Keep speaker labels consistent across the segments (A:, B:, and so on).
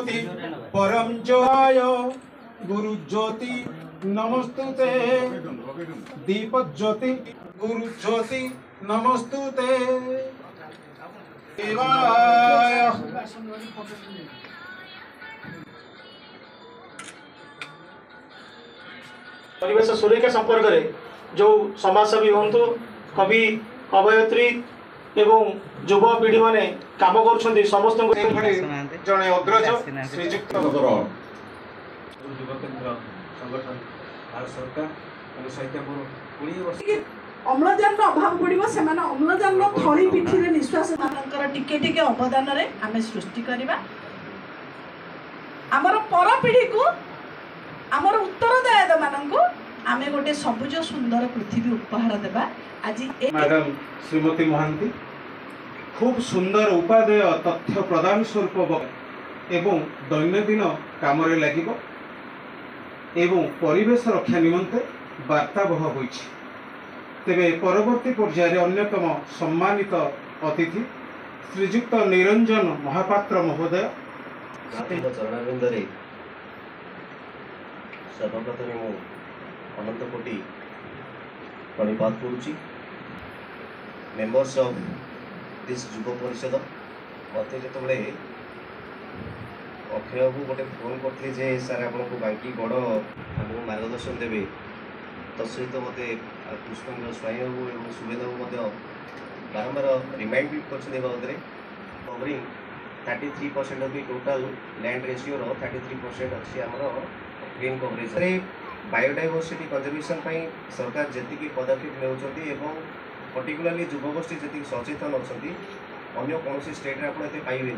A: ज्योति परम ज्योय गुरु ज्योति नमस्तुते दीप ज्योति गुरु ज्योति नमस्तुते देवाय।
B: परिवेश सुरक्षा संपर्क में जो समाजसेवी हूँ कवि कवयत्री एवं युव पीढ़ी माने काम कर समस्त
A: जड़े अग्रज श्रीजुक्त युवा केन्द्र संगठन भारत सरकार साहित्यपुर
C: अम्लजान अभाव पड़ो से अम्लजान थली पिठी निश्वास टिके टिके अवदान आम सृष्टि करवा आमर पर पीढ़ी को आमर उत्तरदायित्व मानक आमे गोटे सबुज सुंदर पृथ्वी उपहार देवा। आज
A: मैडम श्रीमती महांती खूब सुंदर उपादेय तथ्य प्रदान स्वरूप एवं दैनंदिन काम लगिब एवं परिवेश रक्षा निमंते वार्ताबह होइछि। तेबे परवर्ती पर्यायर अन्यतम सम्मानित अतिथि श्रीजुक्त निरंजन महापात्र महोदय
D: चरणाबिंदे सर्वप्रथम मु अनंत कोटि प्रणिपात करुच्ची। मेंबर्स ऑफ दिस युव परिषद मत जो अक्षय बाबू गोटे फोन करते जे सर आपको बांकी गड़ आमको मार्गदर्शन देवे तत्सहित मत पुष्पेन्द्र स्वाई बाबू और सुबेद बाबू बारंबार रिमाइंड भी कर बाबद covering 33% of the total land ratio 33% अच्छी आमर ग्रीन कवरेज। बायोडाइवर्सिटी कंजर्वेशन सरकार जी पदक्षेप ने पर्टिकुलाली युवगोष्ठी जी सचेतन अच्छा अन्य कौन स्टेट आप पाइबे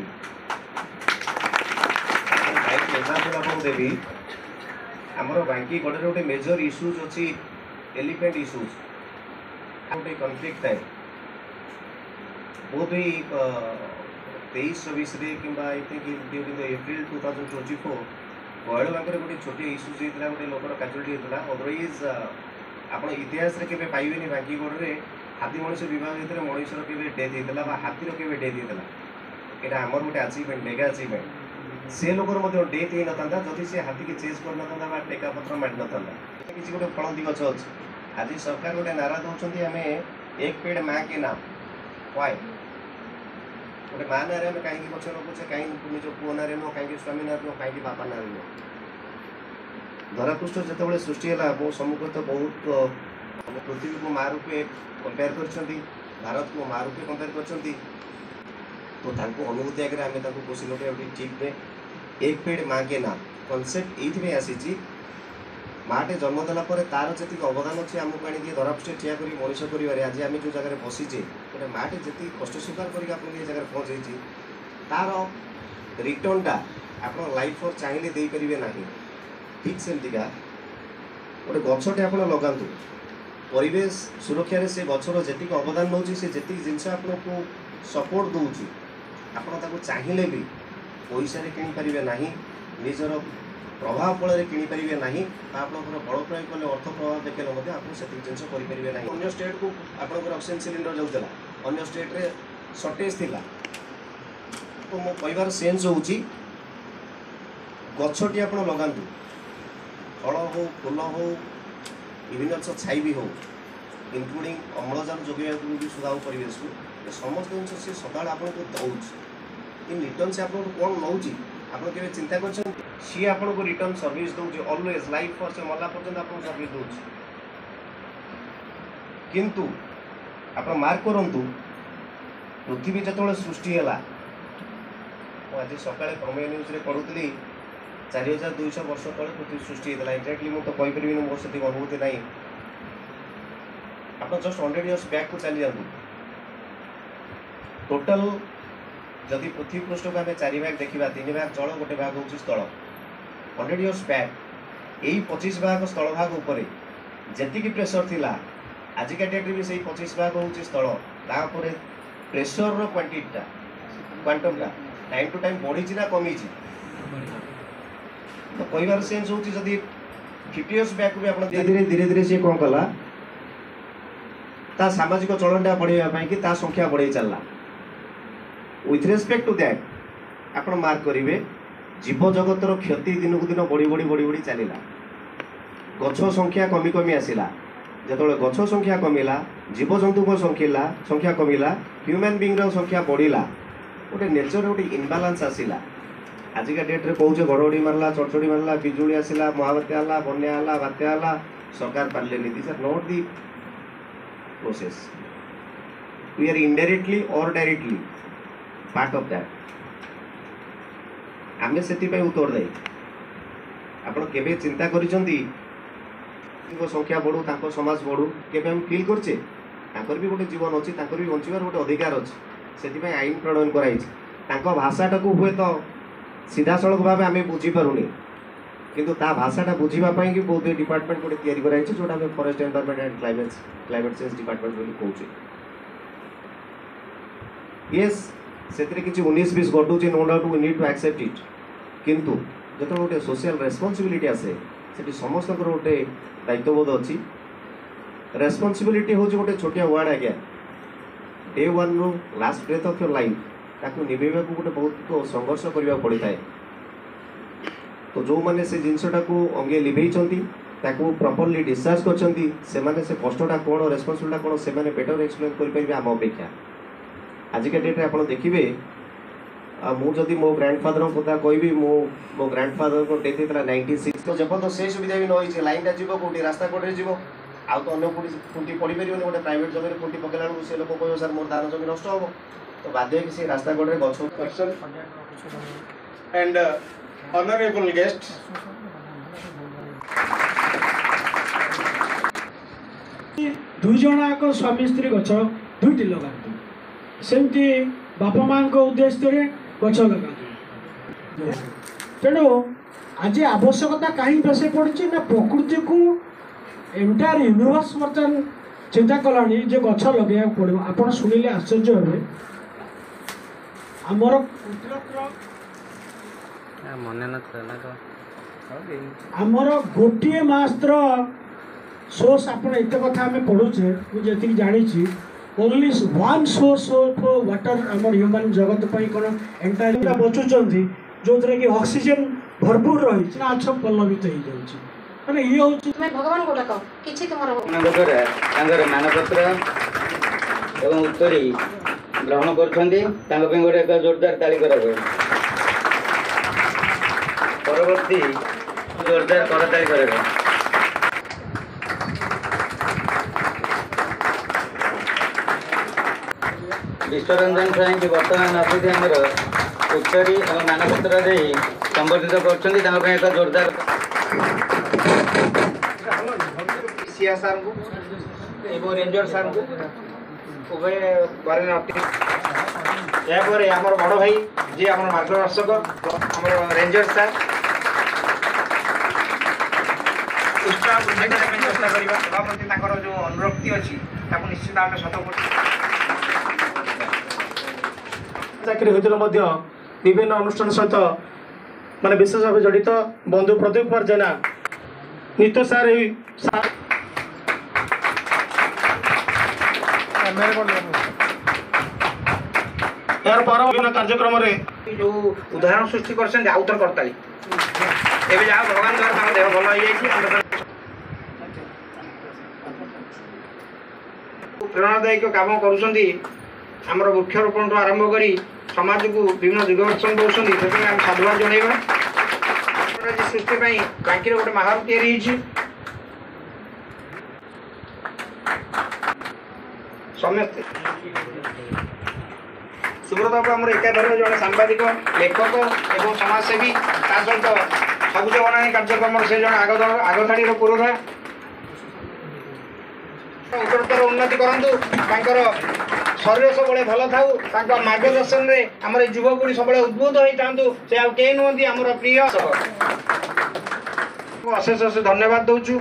D: एग्जाम्पल आपको देवी आमर बांकी गड़े गोटे मेजर इश्यूज अच्छी एलिफेंट इश्यूज गोटे कनफ्लिक्ट थाए बहुत ही 23-24 कि आई थिंक ड्यूरिंग एप्रिल 2024 गयल बांकर गोटे छोटे इश्यूज होता गोटे लोकर कैजुआलिटी होता। अदरवाइज आप इतिहास के पाइबे बांकी गड़े हाथी मनीष विभाग भितर मनीषर के डेथ होता हाथीर के डेथ होता यहाँ आमर गोटे अचिवमेंट मेगा अचिवमेंट से लोकर डेथ हो ना जदि से हाथी की चेज कर ना टेका पत्र मारि ना किसी गोटे फलती गच अच्छे। आज सरकार गोटे नारा दौरान आम एक पेड़ माँ के नाम वाय गोटे माँ ना कहीं गच लगे कहीं निज पुओ ना नुह कहीं स्वामी ना नुह कहीं बापा ना नुह धरापृष्ठ जो सृष्टि है मो सम्मुख तो बहुत पृथ्वी को माँ रूपे कंपेयर कर भारत को माँ रूपे कंपेयर कर तो अनुभूति आगे आम खुशी लगे ठीक में एक पेड़ माँ के नाम कनसेप्ट ये आसी माटे जन्मदेला तार जी अवदान अच्छे आमको आनी धरापृष्ठ ठिया कर मनीष कर आज आम जो जगह बसीचे गोटे माटे जी कष्ट स्वीकार कर जगह पहुँचे तार रिटर्नटा आप लाइफ फर चाहिए दे पारे ना ठीक सेमतिका गोटे गछटे आप लगातु परिवेश सुरक्षा से गचर जी अवदान नौ से जी जिनस आपको सपोर्ट दूसरी आपको चाहिए भी पैसा किनीपारे ना निजर प्रभाव फल किनीपारे ना आप बड़ प्रयोग कले अर्थ प्रभाव देखने आप जिन करें ना अन्य स्टेट को आपंकर ऑक्सीजन सिलिंडर जाऊला अन्य स्टेट रे सर्टेज थिला तो मो कहबार सेन्स होउची गछटी आप लगातु फल हो फूल हो विभिन्न छाई भी हो इनक्लूडिंग अम्लजान जोगे भी सुधा परिवेश को समस्त जिन सी सदा आपको दौर इन रिटर्न से आपको कौन नौ आप चिंता कर सी आपको रिटर्न सर्विस दौर ऑलवेज लाइफ फर से मला पर्यटन आपको सर्विस दौर किंतु आप मार्क करूँ पृथ्वी जो सृष्टि है आज सका प्रमेय न्यूज रे पढ़ुली 4200 वर्ष तले पृथ्वी सृष्टि होता एक्जाक्टली मुझे कहीपरि मोर से अनुभूति ना आप जस्ट 100 इयर्स बैक को चली जातु टोटल जदि पृथ्वी पृष्ठ को आम 4 भाग देखा 3 भाग जल गोटे भाग हूँ स्थल 100 इयर्स बैक यही 25 भाग स्थल भाग उपर जी प्रेसर थिला आजिका डेट भी से 25 भाग हूँ स्थल तापर प्रेसर क्वांटिटा क्वांटमटा टाइम टू टाइम बढ़ी ना कमी तो कहबार सेन्स हूँ जदि 50 इयर्स बैक भी आप धीरे धीरे सी कौन कला ता सामाजिक चलनटा बढ़ाई कि संख्या बढ़ाई चलला विथ रेस्पेक्ट टू दैट आप मार्क करेंगे जीव जगतर क्षति दिन को दिन बढ़ी बढ़ी बढ़ी बढ़ी चलला गछ संख्या कमी कमी आसला जो गछ संख्या कमिला जीवजंतु संख्या कमिला ह्यूमन बीइंग संख्या बढ़ला गोटे नेचर गोटे इनबालांस आसला आजिका डेट्रे कौचे घड़घड़ी मारला चढ़चड़ी मारला बिजुली आसला महाबात्या आला बन्या आला बात्या आला सरकार पारे this are not the process we are indirectly और डायरेक्टली पार्ट ऑफ दैट आमे सेति पे उत्तरदायी आपण केबे चिंता करिसंती संख्या बढ़ू तांको समाज बढ़ू केबे हम फील करछे तांकर भी गोटे जीवन अछि तांकर भी बंचिबार गोटे अधिकार अछि सेति पे आईन प्रणयन कराइछ तांको भाषाटा को हुए तो सीधा सड़क भाव आम बुझी पारुनी किंतु ता भाषाटा बुझीबा पई कि बहुत डिपार्टमेंट गोटे तैयारी कराइछ जोटा हम forest environment and climate change department बोली कहूचे यस सेतरे किछि 19-20 घटुची no doubt we need to accept it किंतु जतो गोटे सोशल रेस्पोंसिबिलिटी आसे सेठी समस्त गोटे दायित्वबोध अच्छी रेस्पॉन्सिबिलिटी हूँ गोटे छोटिया वार्ड आज्ञा डे वन रू last breath of your life ताकू निभेवा गोटे बहुत संघर्ष करने पड़ी था तो जो मैंने से जिनसटा को अंगे लिभे प्रॉपर्ली डिस्चार्ज कर कष्टा कौन रेस्पॉन्सिबिलिटी कौन से बेटर एक्सप्लेन करेंगे आम अपेक्षा आजिका डेट्रे आप देखिए मुझे मो ग्रैंडफादर कथा कहि मो ग्रैंडफादर को डेथ होता 96 तो जब तो से सुविधा भी नई लाइन जीव कौटी रास्ता कौटे जीव आउ तो अन्य खुंटी पड़ पार गोटे प्राइवेट जमीन खुंटी पकड़ा से लोक कह सर मोर धान जमी नष्ट हम तो बाध्य से रास्ता कौटे गछ
A: एंड ऑनरेबल गेस्ट
E: दुई जन स्वामी स्त्री गछ दुईटी लगा सेमती बापा माँ उद्देश्य गछ लगा तेणु आज आवश्यकता कहीं बेस पड़ी ना प्रकृति को एंटायर यूनिवर्स बर्तमान चिंता कलानी जे गछ लगे पड़ो आप शुणिले आश्चर्य हे आमर आमर गोटे मास्त्र सोर्स आप एत कथा आम पढ़ुचे मुझे जानी only one source of water आम ह्यूमन जगत कौन एंटायर बचुंट जो कि ऑक्सीजन भरपूर रही गछ पल्लवित हो जाऊँगी मैंने ये हूँ
F: भगवान को डाक किसी
G: मानपत्र एवं उत्तरी ग्रहण कर गोटे एक जोरदार ताली करा परवर्ती जोरदार करताली करा विश्वरंजन साई बर्तमान अतिथि आमर उत्तरी और मानपत्र दे संबर्धित कर एक जोरदार
B: सीआर सार को एवं रेंजर सार को उभय बारे यापर आम बड़ भाई जी आम मार्गदर्शक आम रेंजर सार चेष्टा करवा जो अनुरक्ति अच्छी निश्चित आम शत चाकरी होते विभिन्न अनुष्ठान सहित माने विशेष भाव जड़ित बंधु प्रदीप कुमार जेना नित्य सार यार पर विभिन्न कार्यक्रम जो उदाहरण सृष्टि कर आउतर करताली एबे जा भगवान द्वारा देह भल हो प्रेरणादायक काम कर वृक्षरोपण ठूँ आरंभ कर समाज को विभिन्न दिग्दर्शन दौरान से साधुवाद जनइबा सृष्टि बाकी गोटे महारत या समस्ते सुब्रत बाबू आम एकाधारे जड़े सांबादिक लेखक और समाजसेवी ता सहित सबुज बनाणी कार्यक्रम से जन आगधाड़ी पुरोधा उत्तरोत्तर उन्नति करूँ शरीर सब भल था मार्गदर्शन में आम युवपीढ़ी सब उद्बुद्ध हो था से आउ कई नुहति आम प्रिय अशेष अशेष धन्यवाद दौचु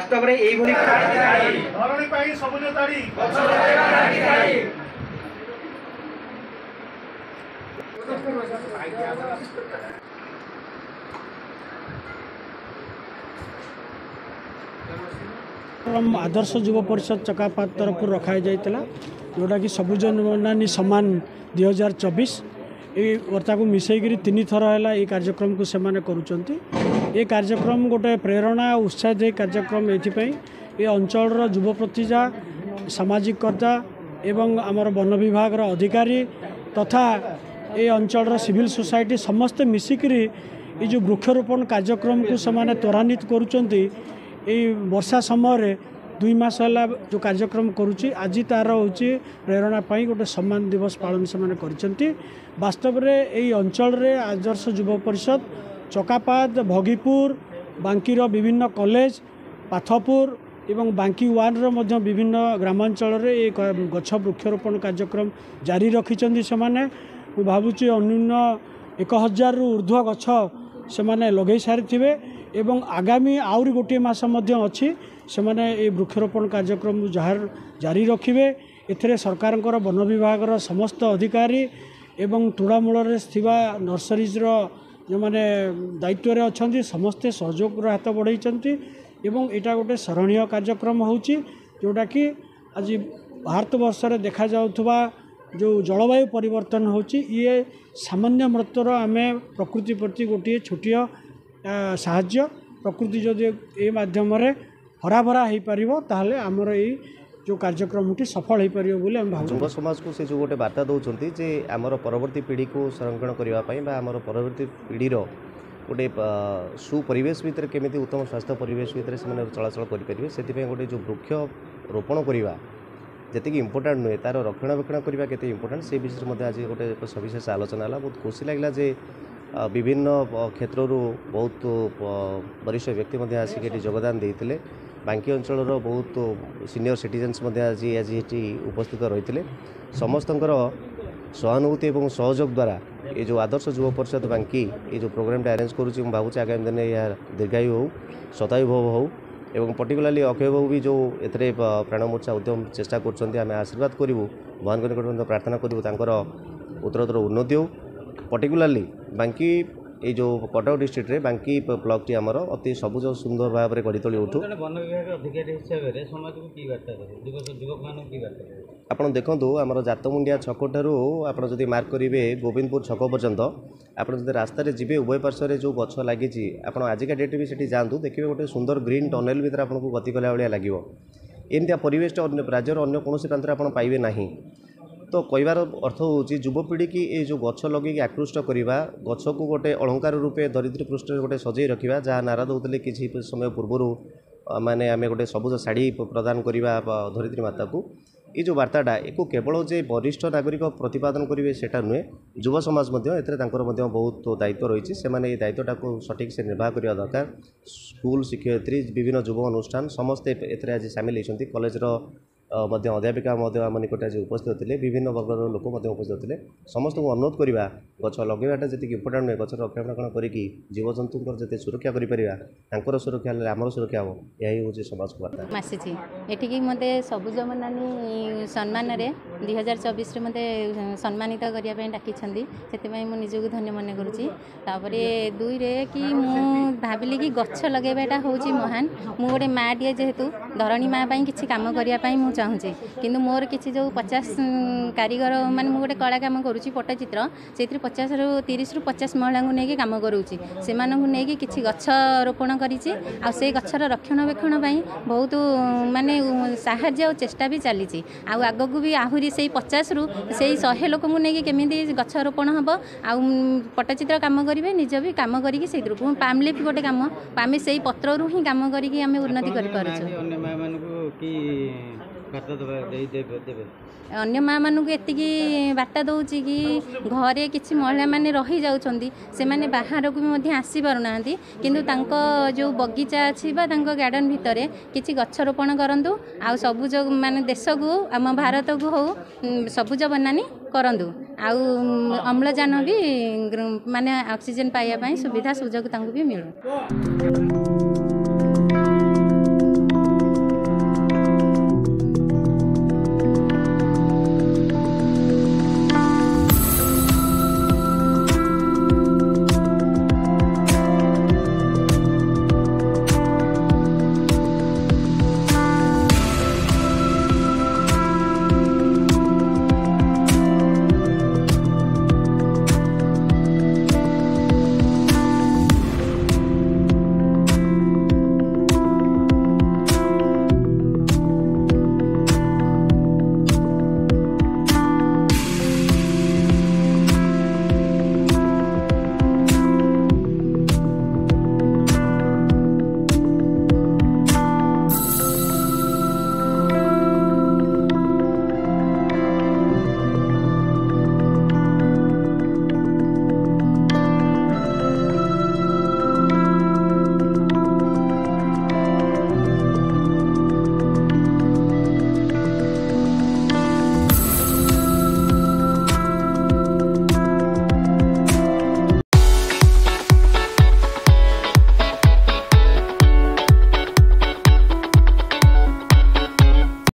B: ବାସ୍ତବରେ ଏଇଭଳି
A: ଧରଣୀ ପାଇଁ ସବୁଜ ତାଳି
E: आदर्श युव परिषद चकापात तरफ रखा जाइतला जोटा कि सबुज बनानी सम्मान 2024 ये वर्ता को मिसईकरी 3 थर है ये कार्यक्रम को सेमाने करुचंती ये कार्यक्रम गोटे प्रेरणा उत्साह कार्यक्रम एथिपाई ये अंचल युव प्रतिजा सामाजिक कर्ता एवं आमर वन विभाग अधिकारी तथा ये अंचल सिविल सोसाइटी समस्ते मिसिकरी ये जो वृक्षरोपण कार्यक्रम को सेमाने त्वरान्वित करुचंती वर्षा समय 2 मास है जो कार्यक्रम करुच्ची आज तार हूँ प्रेरणा गोटे सम्मान दिवस पालन से वास्तव में यही अंचल रे आदर्श युव परिषद चकापात भोगीपुर बांकीर विभिन्न कॉलेज पाथपुर एवं बांकी 1 रो विभिन्न ग्रामांचल रे गछ वृक्षरोपण कार्यक्रम जारी रखिंट से भावुँ अन्यून 1000 रु ऊर्ध्व गछ से लगे सारी एवं आगामी आउरी गोटे मास अच्छी से माने वृक्षरोपण कार्यक्रम जारी रखिए एथिरे सरकार वन विभाग समस्त अधिकारी एवं तुड़ामूल स्थिबा नर्सरीज जो माने दायित्व रे अछंती समस्ते सहयोग हाथ बढ़ाई एवं यहाँ गोटे सराहनीय कार्यक्रम होची जोटा कि आज भारतवर्ष रे देखा जाउथबा जो जलवायु परिवर्तन होची ये सामान्य मृतर आमे प्रकृति प्रति गोटे छोटिया साहाଯ୍ୟ प्रकृति जदि ए माध्यम हरा भरा हो पार ताहले आमर ये जो कार्यक्रमटी सफल हो पार बोले हम भाव
D: युव समाज को से जो गोटे वार्ता दौरान जे आमर परवर्ती पीढ़ी को संरक्षण करने आमर परवर्ती पीढ़ीर गोटे सुपरिवेश भितर केमी उत्तम स्वास्थ्य परिवेश भितर से चलाचल करेंगे से गोटे जो वृक्ष रोपण करवा जी इंपोर्टाट नुहे तार रक्षणाबेक्षण करवा के इंपोर्टाट से विषय में आज गोटे सविशेष आलोचना है बहुत खुशी लगे जे विभिन्न क्षेत्र बहुत वरिष्ठ व्यक्ति आसिक योगदान देते बांकी अंचल बहुत सीनियर सिटीजन्स आज ये उपस्थित रही समस्त सहानुभूति और सहयोग द्वारा ये जो आदर्श युव परिषद बांकी ये जो प्रोग्राम अरेंज करुँच भावुँ आगामी दिन यह दीर्घायु हो शतायु भव हो एवं पर्टिकुलाली अक्षय बाबू भी जो एथे प्राणमूर्छा उद्यम चेष्टा कर आशीर्वाद करूँ भगवान निकट प्रार्थना करूँ उत्तरोत्तर उन्नति हो पर्टिकुलाली बांकी ये जो कटक डिस्ट्रिक्ट रे बांकी ब्लॉक टी आमर अति सबुज सुंदर भाव में गढ़ी तोली उठू
G: वन विभाग अधिकारी हिसाब से समाज को की वार्ता युवक मान की वार्ता
D: आपड़ देखो आमर जातमुंडिया छक ठार आपड़ जब मार्क करेंगे गोविंदपुर छक पर्यंत आपड़ जब रास्तार जी उभय पार्श्व में जो गछ लगी आप आजिका डेट भी से जातु देखिए गोटे सुंदर ग्रीन टनेल भितर आपको गति कला भाया लगे एमती परिवेश राज्यर अन्य कौन प्रांत आप पाइबे ना तो कहबार अर्थ हूँ युवपीढ़ी की ये जो गछ लगे आकृष्ट करवा गछ को गोटे अलंकार रूपे धरित्री पृष्ठ गोटे सजई रखा जहाँ नारा दौले किसी समय पूर्वर माने आम गोटे सबुज शाढ़ी प्रदान करवा धरित्री माता को ये जो वार्ताटा एक केवल जे वरिष्ठ नागरिक प्रतिपादन करेंगे सेटा नुहे युव समाज बहुत दायित्व रही है दायित्वटा को सठिक से निर्वाह करने दरकार स्कूल शिक्षयित्री विभिन्न युव अनुष्ठान समस्ते एथे आज सामिल होती कॉलेजर अध्यापिका आम निकट आज उपस्थित होते विभिन्न वर्गर लोक उपस्थित होते समस्त को अनुरोध करवा गछ लगेबाटा जी इंपोर्टाट नुहे गच रक्षणाबेक्षण करके जीवजंतुर जिते सुरक्षा कर सुरक्षा आमर सुरक्षा हम यही हूँ समाज को वार्ता
F: आसी एठिकी मते सबुज बनानी सम्मान 2024 मते सम्मानित करने डाकी से निजक धन्य मन करुँच दुई रे कि भाविली कि गछ लगेबाटा हूँ महान मु गोटे माँ टे जेहेतु धरणी माँ किसी कम करने चाहूँगी किंतु मोर किसी जो 50 कारीगर माने मु गोटे कला काम करुँची पट्टचित्र से 50 रु 30 रु 50 महिला को लेकिन कम करुँची से नहीं किसी गछ रोपण करी से गछर रक्षणाबेक्षण बहुत माने साहाय्य और चेष्टा भी चली आग को भी आहरी से 50 रु से 100 लोक नहीं केमी गछ रोपण हम आ पट्टचित्र कम करेंगे निज भी कम करके पामलिप गोटे कम आम से पत्र ही कम करके उन्नति कर अन्य माँ मानक एतिकी वार्ता दौची कि घरे किसी महिला माने रही जाउछंती से माने बाहर को भी आसी पारुना किंतु तांको जो बगीचा अच्छी गार्डन भितर किसी गछ रोपण करंतु आ सबुज माने देश को आम भारत को हो सबुज बनानी करंतु आउ अम्लजान भी माने ऑक्सीजन पाइबा सुविधा सुजोग तांको भी मिलू।